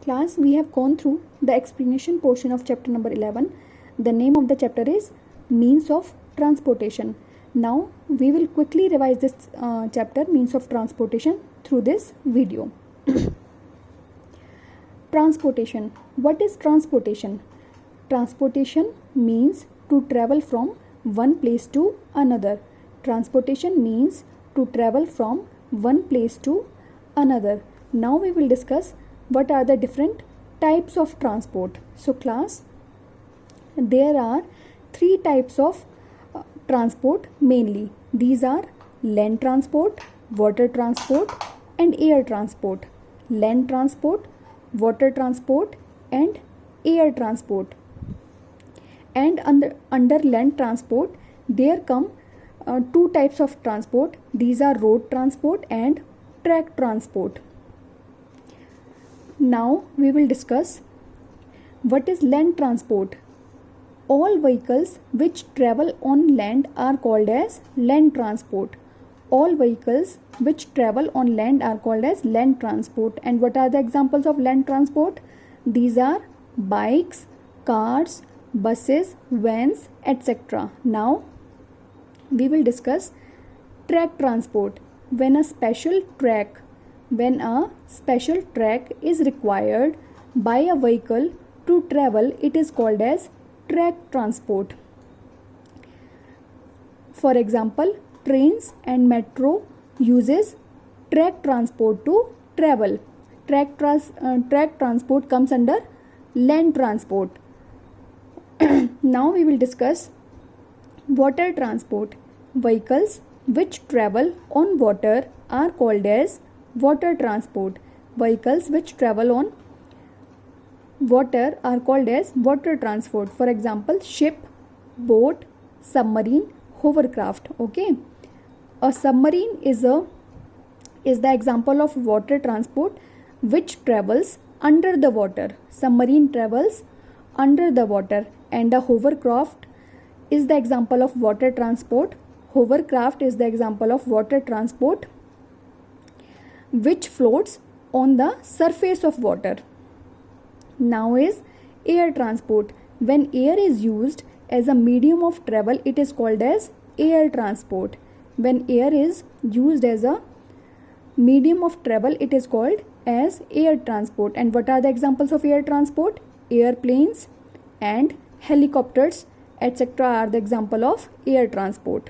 Class, we have gone through the explanation portion of chapter number 11. The name of the chapter is Means of Transportation. Now we will quickly revise this chapter, Means of Transportation, through this video. Transportation. What is transportation? Transportation means to travel from one place to another. Transportation means to travel from one place to another. Now we will discuss what are the different types of transport. So class, there are three types of transport mainly. These are land transport, water transport and air transport. Land transport, water transport and air transport. And under land transport there come two types of transport. These are road transport and track transport. Now we will discuss what is land transport. All vehicles which travel on land are called as land transport. All vehicles which travel on land are called as land transport. And what are the examples of land transport? These are bikes, cars, buses, vans, etc. Now we will discuss track transport. When a special track is required by a vehicle to travel, it is called as track transport. For example, trains and metro uses track transport to travel. Track transport comes under land transport. Now we will discuss water transport. Vehicles which travel on water are called as water transport. Vehicles which travel on water are called as water transport. For example, ship, boat, submarine, hovercraft. Okay, a submarine is the example of water transport which travels under the water. Submarine travels under the water. And a hovercraft is the example of water transport. Hovercraft is the example of water transport which floats on the surface of water. Now is air transport. When air is used as a medium of travel, it is called as air transport. When air is used as a medium of travel, it is called as air transport. And what are the examples of air transport? Airplanes and helicopters, etc. are the example of air transport.